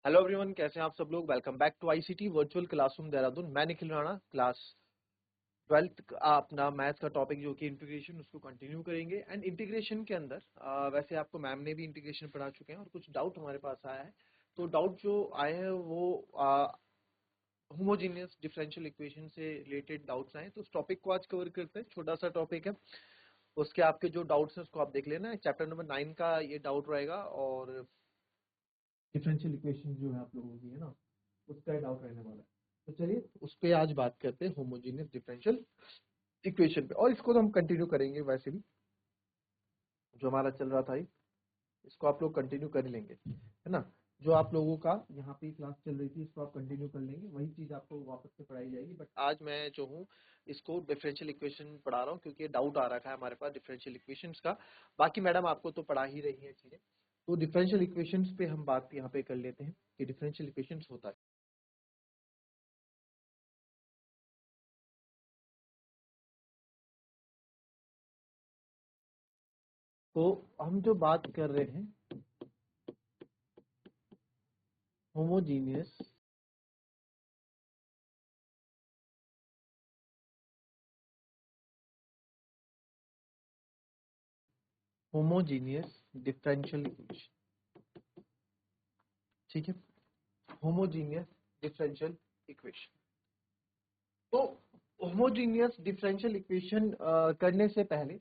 Hello everyone, कैसे हैं आप सब लोग। Welcome back to ICT virtual classroom Dehradun. मैं निखिल राणा, क्लास 12th का अपना मैथ का टॉपिक जो कि इंटीग्रेशन, उसको कंटिन्यू करेंगे। एंड इंटीग्रेशन के अंदर वैसे आपको मैम ने भी इंटीग्रेशन पढ़ा चुके हैं और कुछ डाउट हमारे पास आया है। तो डाउट जो आए हैं वो होमोजीनियस डिफरेंशियल इक्वेशन से रिलेटेड डाउट्स आए, तो उस टॉपिक को आज कवर करते हैं। छोटा सा टॉपिक है, उसके आपके जो डाउट्स हैं उसको आप देख लेना। चैप्टर नंबर 9 का ये डाउट रहेगा और डिफरेंशियल इक्वेशन जो है आप लोगों की, है ना, उसका डाउट रहने वाला है। तो चलिए उस पर आज बात करते हैं, होमोजीनियस डिफरेंशियल इक्वेशन पे। और इसको तो हम कंटिन्यू करेंगे, वैसे भी जो हमारा चल रहा था इसको आप लोग कंटिन्यू कर लेंगे, है ना। जो आप लोगों का यहाँ पे क्लास चल रही थी इसको आप कंटिन्यू कर लेंगे, वही चीज आपको वापस से पढ़ाई जाएगी। बट आज मैं जो हूँ इसको डिफरेंशियल इक्वेशन पढ़ा रहा हूँ, क्योंकि डाउट आ रखा है हमारे पास डिफरेंशियल इक्वेशंस का। बाकी मैडम आपको तो पढ़ा ही रही है चीजें। तो डिफरेंशियल इक्वेशंस पे हम बात यहाँ पे कर लेते हैं कि डिफरेंशियल इक्वेशंस होता है। तो हम जो बात कर रहे हैं होमोजीनियस होमोजीनियस डिफरेंशियल इक्वेशन, ठीक है। होमोजीनियस डिफरेंशियल इक्वेशन, तो होमोजीनियस डिफरेंशियल इक्वेशन करने से पहले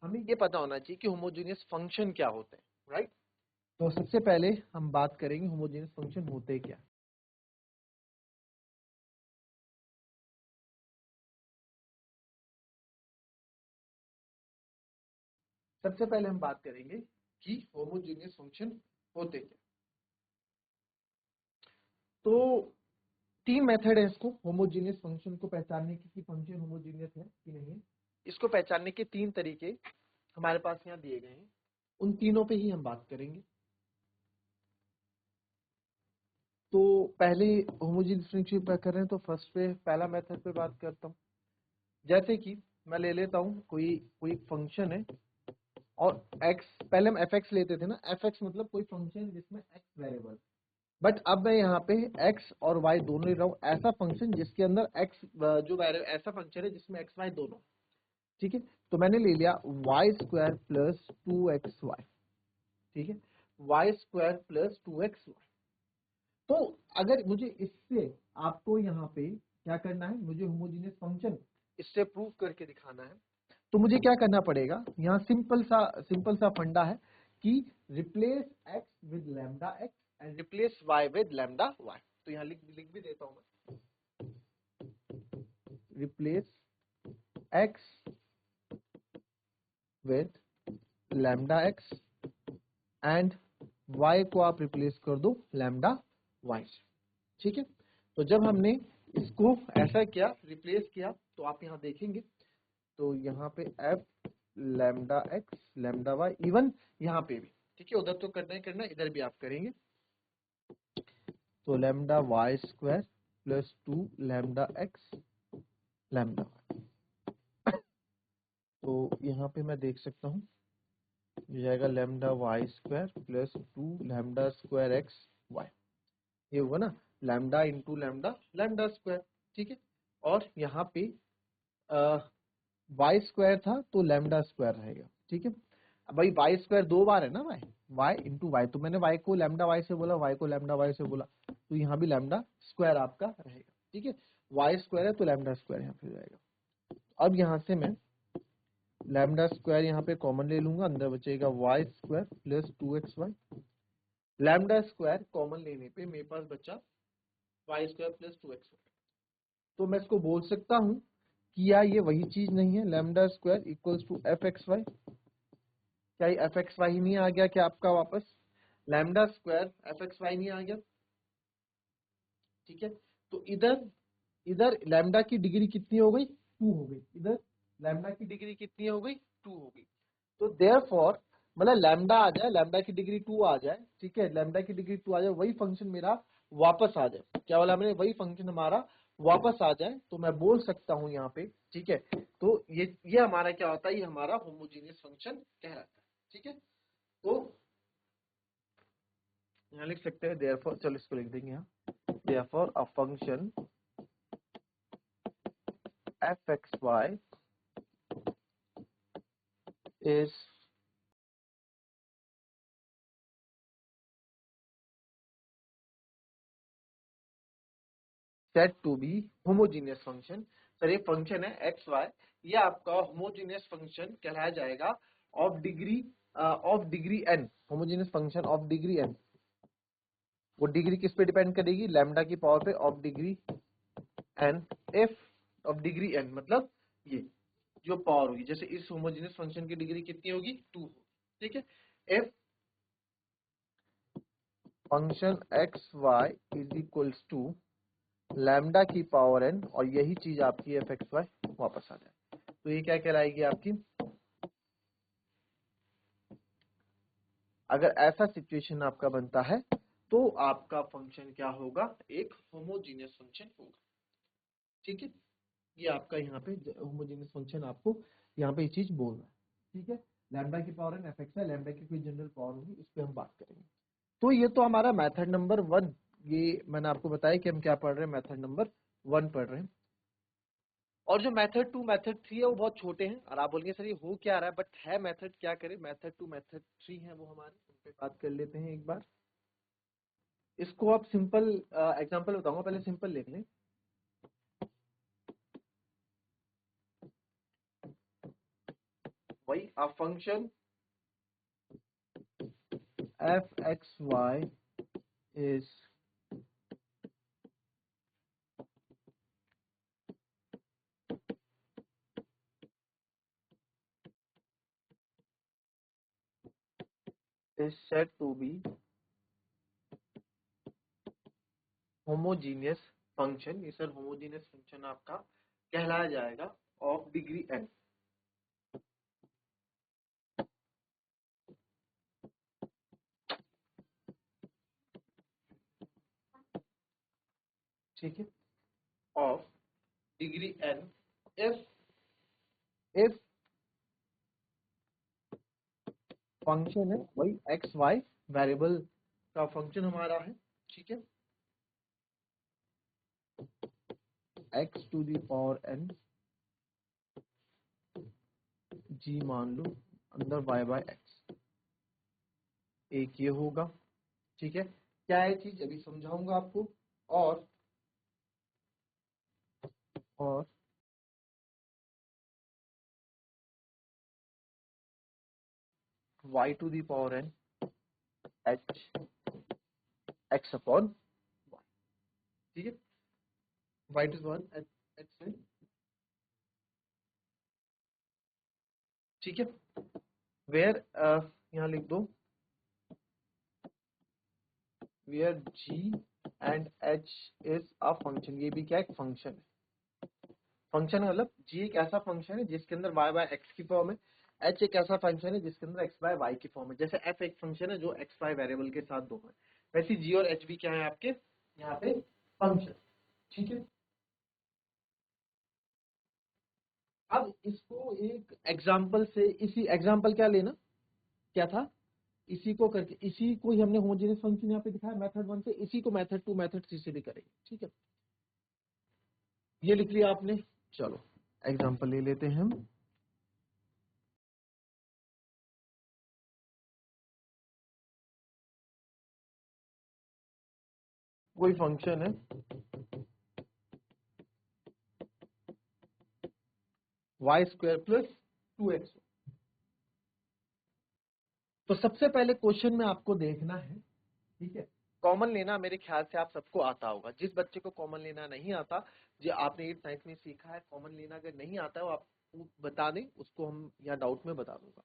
हमें ये पता होना चाहिए कि होमोजीनियस फंक्शन क्या होते हैं, राइट। तो सबसे पहले हम बात करेंगे होमोजीनियस फंक्शन होते क्या। सबसे पहले हम बात करेंगे कि होमोजीनियस फंक्शन होते क्या। तो तीन मेथड है इसको, होमोजीनियस फंक्शन को पहचानने की कि फंक्शन होमोजीनियस है कि नहीं है। इसको पहचानने के तीन तरीके हमारे पास यहाँ दिए गए हैं, उन तीनों पे ही हम बात करेंगे। तो पहले होमोजीनियस फंक्शन पे कर रहे हैं, तो फर्स्ट पे पहला मेथड पे बात करता हूँ। जैसे कि मैं ले लेता हूँ कोई कोई फंक्शन है और x, पहले हम fx लेते थे ना, fx मतलब कोई फंक्शन जिसमें x वेरिएबल। बट अब मैं यहाँ पे x और y दोनों ले रहा हूँ, ऐसा फंक्शन जिसके अंदर x जो वेरिएबल, ऐसा फंक्शन है जिसमें x y दोनों, ठीक है। तो मैंने ले लिया वाई स्क्वायर प्लस 2xy, ठीक है, वाई स्क्वायर प्लस 2xy। तो अगर मुझे इससे आपको यहाँ पे क्या करना है, मुझे होमोजीनियस फंक्शन इससे प्रूव करके दिखाना है, तो मुझे क्या करना पड़ेगा। यहाँ सिंपल सा फंडा है कि replace x with lambda x and replace y with lambda y। तो यहाँ लिख भी देता हूं मैं, replace x with lambda x and y को आप रिप्लेस कर दो लैम्डा y, ठीक है। तो जब हमने इसको ऐसा किया, रिप्लेस किया, तो आप यहाँ देखेंगे तो यहाँ पे f lambda x lambda y, even यहाँ पे भी, ठीक है। उधर तो करना ही करना, इधर भी आप करेंगे। तो lambda y square plus 2 lambda x lambda y। तो यहाँ पे मैं देख सकता हूँ ये जाएगा lambda y square plus 2 lambda square x y, ये होगा ना, lambda into lambda lambda square, ठीक है। और यहाँ पे वाई स्क्वायर था तो लैम्डा स्क्वायर रहेगा, ठीक है। भाई वाई स्क्वायर दो बार है ना, वाई इंटू वाई, तो मैंने वाई को लैम्डा वाई से बोला, वाई को लैम्डा वाई से बोला, तो यहाँ भी लैम्डा स्क्वायर आपका रहेगा, ठीक है। वाई स्क्वायर है तो लैम्डा स्क्वायर यहाँ पे जाएगा। अब यहाँ से मैं लैम्डा स्क्वायर यहाँ पे कॉमन ले लूंगा, अंदर बचेगा Y square plus 2xy। Lambda square common लेने पे मेरे पास बचा वाई स्क्वायर प्लस 2xy। तो मैं इसको बोल सकता हूँ कि यार ये वही चीज नहीं है, lambda square equals to F x Y. क्या ये एफ एक्स वाई नहीं आ गया क्या आपका वापस, lambda square f x y नहीं आ गया, ठीक है। तो इधर इधर लैम्डा की डिग्री कितनी हो गई, 2 हो गई। इधर लैम्डा की डिग्री कितनी हो गई, 2 हो गई। तो देयरफॉर मतलब लैम्डा आ जाए, लैम्डा की डिग्री 2 आ जाए, ठीक है, लैम्डा की डिग्री 2 आ जाए, वही फंक्शन मेरा वापस आ जाए। क्या बोला मैंने, वही फंक्शन हमारा वापस आ जाए, तो मैं बोल सकता हूं यहाँ पे, ठीक है। तो ये हमारा क्या होता है, ये हमारा होमोजीनियस फंक्शन कहलाता है, ठीक है। तो यहाँ लिख सकते हैं देयरफॉर, चलो इसको लिख देंगे यहाँ, therefore a function f x y is set to be homogeneous function. Sir ये फंक्शन है एक्स वाई, ये आपका होमोजीनियस फंक्शन कहलाया जाएगा of degree n, homogeneous function of degree n. वो डिग्री किस पे डिपेंड करेगी, लैम्डा की पावर पे, of degree N. If of degree n मतलब ये जो पावर होगी, जैसे इस होमोजीनियस फंक्शन की डिग्री कितनी होगी, 2 होगी, ठीक है। If function x y is equals to lambda की पावर एन, और यही चीज आपकी एफ एक्स वाई वापस आ जाए, तो ये क्या कहलाएगी आपकी। अगर ऐसा सिचुएशन आपका बनता है तो आपका फंक्शन क्या होगा, एक होमोजीनियस फंक्शन होगा, ठीक है। ये आपका यहाँ पे होमोजेनियस फंक्शन आपको यहाँ पे ये चीज बोल रहा है, ठीक है। लैम्डा की पावर एन एफ एक्स है, लैम्डा की कोई जनरल पावर होगी, इस पे हम बात करेंगे। तो ये तो हमारा मेथड नंबर 1, ये मैंने आपको बताया कि हम क्या पढ़ रहे हैं, मेथड नंबर 1 पढ़ रहे हैं। और जो मेथड 2 मेथड 3 है वो बहुत छोटे हैं, और आप बोलेंगे सर ये हो क्या रहा है, बट है मेथड, क्या करें, मेथड 2 मेथड 3 है वो हमारे, उन पे बात कर लेते हैं एक बार। इसको आप सिंपल एग्जांपल बताऊंगा, पहले सिंपल लिख लें। वही a function f x y is said to be homogeneous function. ये सर होमोजीनियस फंक्शन आपका कहलाया जाएगा ऑफ डिग्री एन, ठीक है, ऑफ डिग्री एन इफ फंक्शन है वही एक्स वाई वेरिएबल का फंक्शन हमारा है, ठीक है, x to the power n g मान लो अंदर वाई बाय एक्स, एक ये होगा, ठीक है। क्या है चीज अभी समझाऊंगा आपको। और y to the power n h x upon y, ठीक है, y to the power h x, ठीक है। वेयर यहाँ लिख दो, where g and h is a function, ये भी क्या एक फंक्शन है। फंक्शन मतलब g एक ऐसा फंक्शन है जिसके अंदर y बाय x की फॉर्म है, h एक ऐसा फंक्शन है जिसके अंदर x बाय y की फॉर्म है। जैसे f एक फंक्शन है जो x y वेरिएबल के साथ दो है, वैसे g और h भी क्या है आपके यहाँ पे फंक्शन, ठीक है। अब इसको एक एग्जाम्पल से, इसी एग्जाम्पल क्या लेना, क्या था, इसी को करके, इसी को ही हमने होमोजेनियस फंक्शन यहाँ पे दिखाया मेथड 1 से, इसी को मेथड 2 मेथड 3 से भी करेंगे, ठीक है। ये लिख लिया आपने, चलो एग्जांपल ले लेते हैं हम। कोई फंक्शन है वाई स्क्वायर प्लस 2x, तो सबसे पहले क्वेश्चन में आपको देखना है, ठीक है, कॉमन लेना मेरे ख्याल से आप सबको आता होगा। जिस बच्चे को कॉमन लेना नहीं आता, जो आपने 8th 9th में सीखा है, कॉमन लेना अगर नहीं आता है वो आप बता दें, उसको हम यहाँ डाउट में बता दूंगा।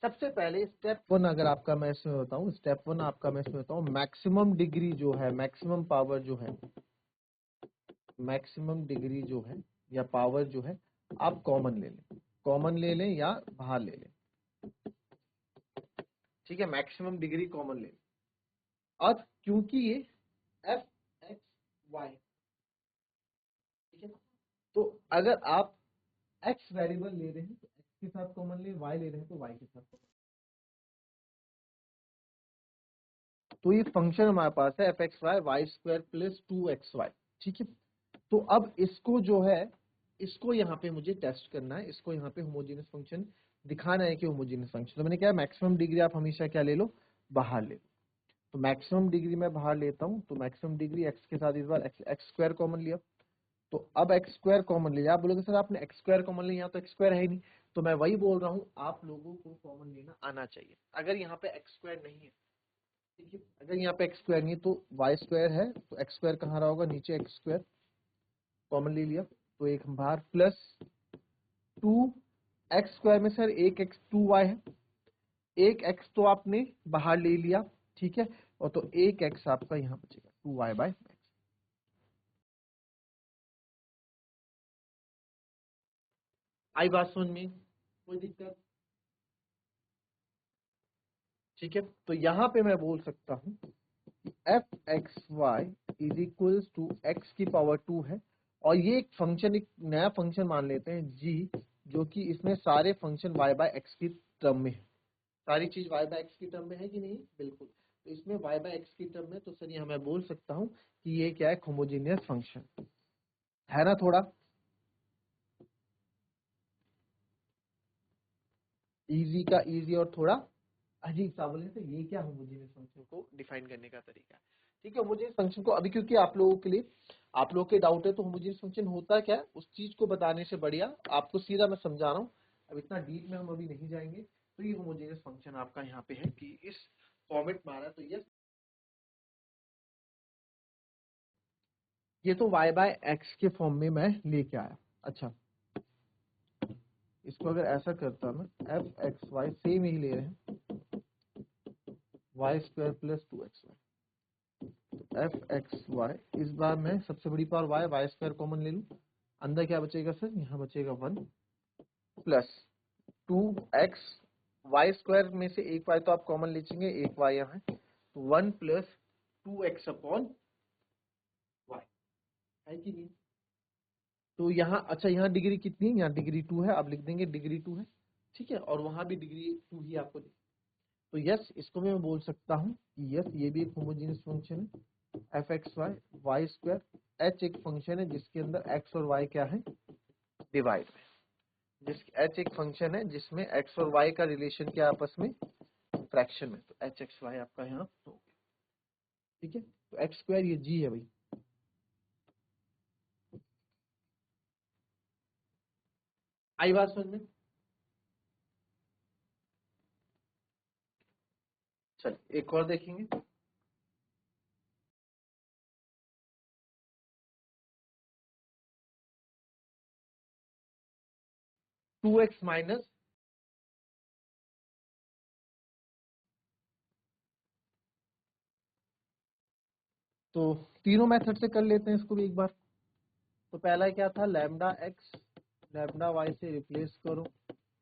सबसे पहले स्टेप 1 अगर आपका मैं इसमें बताऊं, स्टेप 1 आपका मैं इसमें बताऊं, मैक्सिमम डिग्री जो है, मैक्सिमम पावर जो है, मैक्सिमम डिग्री जो है या पावर जो है, आप कॉमन ले लें, कॉमन ले लें या बाहर ले लें, ठीक है, मैक्सिमम डिग्री कॉमन ले लें। और क्योंकि ये एफ एक्स वाई, ठीक है, तो अगर आप एक्स वेरिएबल ले रहे हैं तो एक्स के साथ कॉमन ले, वाई ले रहे हैं तो वाई के साथ कॉमन। तो ये फंक्शन हमारे पास है f x y y square plus 2xy, ठीक है। तो अब इसको जो है, इसको यहाँ पे मुझे टेस्ट करना है, इसको यहाँ पे होमोजेनियस फंक्शन दिखाना है कि होमोजेनियस फंक्शन। तो मैंने क्या, मैक्सिमम डिग्री आप हमेशा क्या ले लो, बाहर ले लो। तो मैक्सिमम डिग्री मैं बाहर लेता हूँ, तो मैक्सिमम डिग्री एक्स के साथ इस बार एक्स स्क्वायर कॉमन लिया, तो अब एक्स स्क्वायर कॉमन लिया। आप बोलोगे सर आपने एक्स स्क्वायर कॉमन लिया, यहाँ तो एक्स स्क्वायर है ही नहीं। तो मैं वही बोल रहा हूँ, आप लोगों को कॉमन लेना आना चाहिए। अगर यहाँ पे एक्स स्क्वायर नहीं है, ठीक है, अगर यहाँ पे एक्स स्क्वायर नहीं है तो वाई स्क्वायर है, तो एक्स स्क्वायर कहाँ रहा होगा, नीचे एक्स स्क्वायर कॉमन ले लिया, तो एक बाहर प्लस 2x स्क्वायर में सर एक एक्स 2y है, एक x तो आपने बाहर ले लिया, ठीक है, और तो एक x आपका यहाँ बचेगा 2y बाय x। आई बात समझ में, कोई दिक्कत? ठीक है, तो यहाँ पे मैं बोल सकता हूँ f x y is equal to x की पावर 2 है, और ये एक फंक्शन, एक नया फंक्शन मान लेते हैं जी, जो कि इसमें सारे फंक्शन y बाय एक्स की टर्म में है। सारी चीज y बाय एक्स की टर्म में है कि नहीं, बिल्कुल। तो इसमें y बाय एक्स की टर्म में, तो सर यहाँ मैं बोल सकता हूँ कि ये क्या है, होमोजेनियस फंक्शन है ना। थोड़ा इजी का इजी और थोड़ा अजीब सा बोले तो ये क्या होमोजेनियस फंक्शन को डिफाइन करने का तरीका है, ठीक है। होमोजेनियस फंक्शन को अभी, क्योंकि आप लोगों के लिए, आप लोगों के डाउट है, तो होमोजेनियस फंक्शन होता क्या है उस चीज को बताने से बढ़िया आपको सीधा मैं समझा रहा हूँ। अब इतना डीप में हम अभी नहीं जाएंगे। तो ये होमोजेनियस फंक्शन आपका यहाँ पे है कि इस फॉर्मेट मारा, तो ये तो y बाय एक्स के फॉर्म में मैं लेके आया। अच्छा, इसको अगर ऐसा करता मैं, एफ एक्स वाई सेम ही ले रहे हैं, y square plus 2xy, f x y, इस बार मैं सबसे बड़ी power y, y square common ले लूं, अंदर क्या बचेगा सर, यहाँ बचेगा 1 प्लस 2x, वाई स्क्वायर में से एक वाई तो आप कॉमन ले लेंगे, एक वाई यहाँ है, तो 1 प्लस 2x अपॉन वाई, है कि नहीं। तो यहाँ, अच्छा यहाँ डिग्री कितनी है, यहाँ डिग्री 2 है, आप लिख देंगे डिग्री 2 है, ठीक है, और वहां भी डिग्री 2 ही आपको दे। तो यस, इसको मैं बोल सकता हूँ कि यस ये भी एक होमोजेनियस फंक्शन है, f x y, y square, h एक फंक्शन है जिसके अंदर एक्स और वाई क्या है, डिवाइड में, जिस एच एक फंक्शन है जिसमें एक्स और वाई का रिलेशन क्या आपस में, फ्रैक्शन में, तो एच एक्स वाई आपका यहाँ हो गया, ठीक है। तो एक्स स्क्वायर ये जी है भाई, आई बात समझ में। चलिए एक और देखेंगे, 2x माइनस, तो तीनों मेथड से कर लेते हैं इसको भी एक बार। तो पहला क्या था, लैम्डा एक्स लैम्डा वाई से रिप्लेस करो,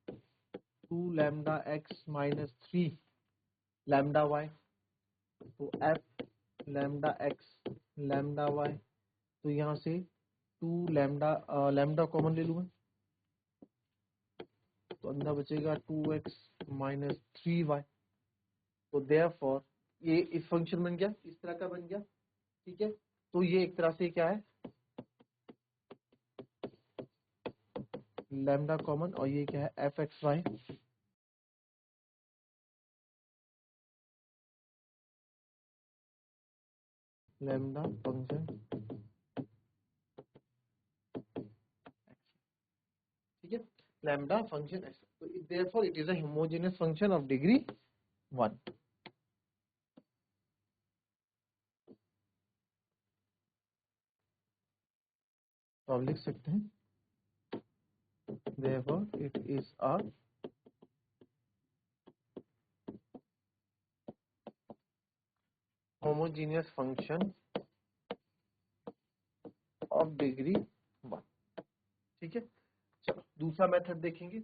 2 lambda X minus 3 lambda Y, तो F lambda X lambda Y, तो यहाँ से 2 लैम्डा, लैम्डा कॉमन ले लूँगा, तो अंदर बचेगा 2x माइनस 3y। तो देयरफॉर ये इस फंक्शन बन गया, इस तरह का बन गया, ठीक है। तो ये एक तरह से क्या है, लैम्डा कॉमन, और ये क्या है, f x y lambda function, ठीक है, लैम्डा फंक्शन एक्स। तो therefore it is a homogeneous function of degree 1। तो आप लिख सकते हैं therefore it is a homogeneous function of degree 1, ठीक है। चलो दूसरा मेथड देखेंगे,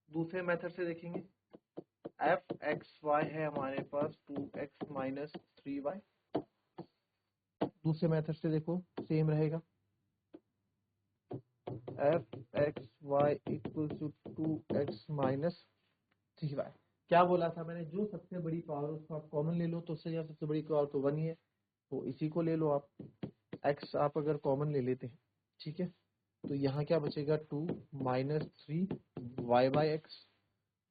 दूसरे मेथड से देखेंगे, एफ एक्स वाई है हमारे पास 2x माइनस 3y, दूसरे मेथड से देखो सेम रहेगा, f x y equal to 2x minus 3y। क्या बोला था मैंने, जो सबसे बड़ी पावर उसको आप कॉमन ले लो, तो उससे सबसे बड़ी पावर तो 1 ही है, तो इसी को ले लो आप। x आप अगर कॉमन ले लेते हैं, ठीक है, तो यहाँ क्या बचेगा 2 - 3 y बाई एक्स,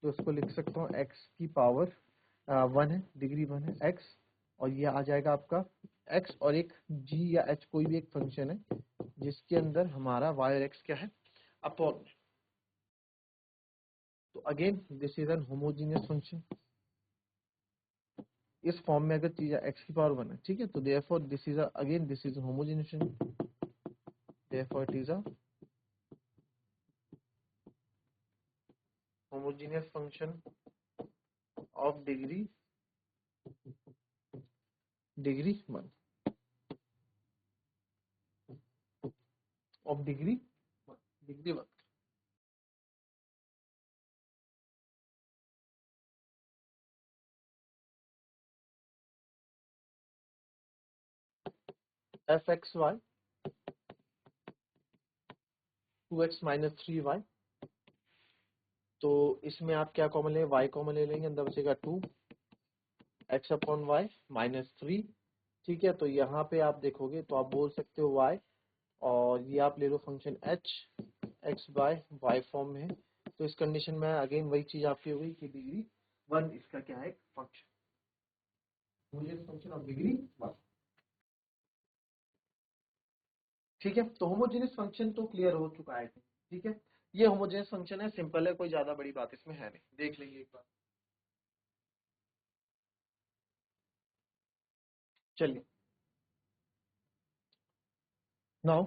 तो इसको लिख सकता हूँ x की पावर 1 है, डिग्री 1 है x, और ये आ जाएगा आपका x और एक g या h कोई भी एक फंक्शन है जिसके अंदर हमारा y और x क्या है, अपॉन में। तो again this is an homogeneous function, इस फॉर्म में अगर चीज x की पावर 1 है, ठीक है, तो therefore this is again this is homogeneous, therefore it is a homogeneous function of degree 1, of degree 1. fxy 2x minus 3y, तो इसमें आप क्या कॉमन लेंगे, y कॉमन ले लेंगे, अंदर बचेगा 2 x अपॉन वाई माइनस 3, ठीक है। तो यहाँ पे आप देखोगे तो आप बोल सकते हो y, और ये आप ले लो function h x by y form में है, तो इस कंडीशन में अगेन वही चीज आपकी हो गई कि डिग्री 1 इसका क्या है, फंक्शन, मुझे फंक्शन ऑफ डिग्री 1, ठीक है। तो होमोजेनियस फंक्शन तो क्लियर हो चुका है, ठीक है, ये होमोजेनियस फंक्शन है, सिंपल है, कोई ज्यादा बड़ी बात इसमें है नहीं, देख लेंगे एक बार। चलिए नाउ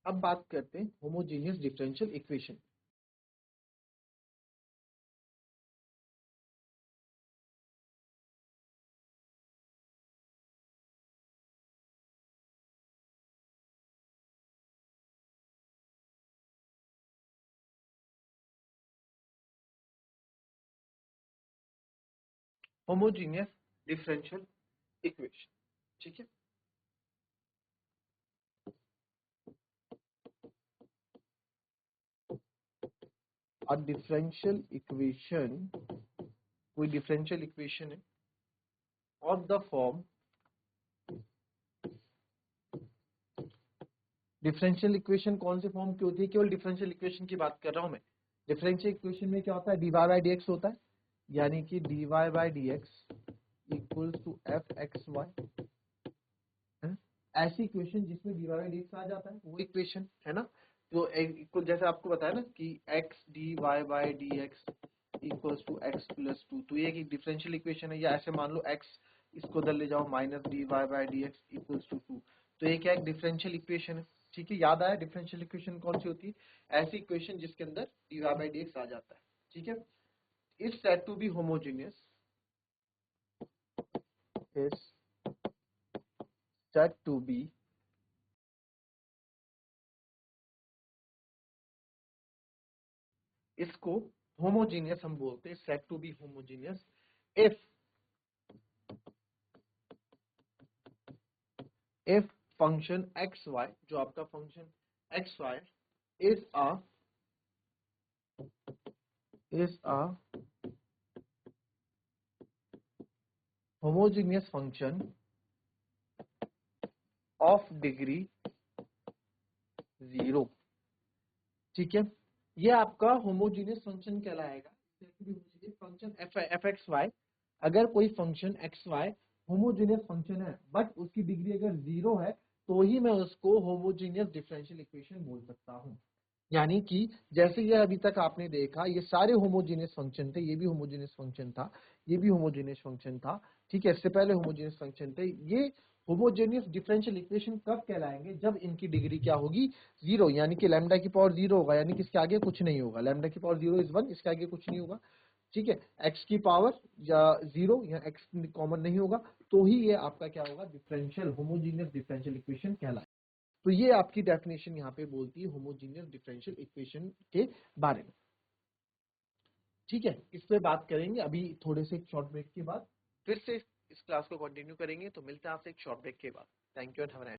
अब बात करते हैं homogeneous differential equation. Homogeneous differential equation, ठीक है। अ डिफरेंशियल इक्वेशन, कोई डिफरेंशियल इक्वेशन है of the form, differential equation कौन से फॉर्म की होती है, केवल डिफरेंशियल इक्वेशन की बात कर रहा हूं मैं। डिफरेंशियल इक्वेशन में क्या होता है, dy बाई डी एक्स होता है, यानी कि dy by d x equals to F x y, है ना, ऐसी इक्वेशन जिसमें dy बाई डी एक्स आ जाता है वो इक्वेशन है ना। तो इक्वल जैसे आपको बताया ना कि x dy by d x equals to x plus 2, तो ये एक डिफरेंशियल इक्वेशन है, या ऐसे मान लो x इसको उधर ले जाओ minus dy by d x equals to 2, तो ये क्या एक डिफरेंशियल इक्वेशन है, ठीक है। याद आया डिफरेंशियल इक्वेशन कौन सी होती है, ऐसी इक्वेशन जिसके अंदर dy बाई डी एक्स आ जाता है, ठीक है। Is said to be homogeneous, is said to be इसको होमोजीनियस हम बोलते हैं, set to be homogeneous if function x y, जो आपका function x y is a homogeneous function of degree 0, ठीक है। ये आपका होमोजीनियस फंक्शन कहलाएगा, फंक्शन एफ एक्स वाई, अगर कोई function x y homogeneous function है बट उसकी डिग्री अगर 0 है, तो ही मैं उसको होमोजीनियस डिफरेंशियल इक्वेशन बोल सकता हूं। यानी कि जैसे ये अभी तक आपने देखा, ये सारे होमोजीनियस फंक्शन थे, ये भी होमोजीनियस फंक्शन था, ये भी होमोजीनियस फंक्शन था, ठीक है, इससे पहले होमोजीनियस फंक्शन थे। ये होमोजेनियस डिफरेंशियल इक्वेशन कब कहलाएंगे, जब इनकी डिग्री क्या होगी, 0, यानी कि लैम्डा की पावर 0 होगा, यानी कि इसके आगे कुछ नहीं होगा, लैम्डा की पावर 0 इज 1, इसके आगे कुछ नहीं होगा, ठीक है। एक्स की पावर या 0 या एक्स कॉमन नहीं होगा, तो ही ये आपका क्या होगा, डिफरेंशियल होमोजीनियस डिफरेंशियल इक्वेशन कहलाएगा। तो ये आपकी डेफिनेशन यहाँ पे बोलती है होमोजीनियस डिफरेंशियल इक्वेशन के बारे में, ठीक है। इस पे बात करेंगे अभी थोड़े से एक शॉर्ट ब्रेक के बाद, फिर से इस क्लास को कंटिन्यू करेंगे, तो मिलते हैं आपसे एक शॉर्ट ब्रेक के बाद। Thank you and have a nice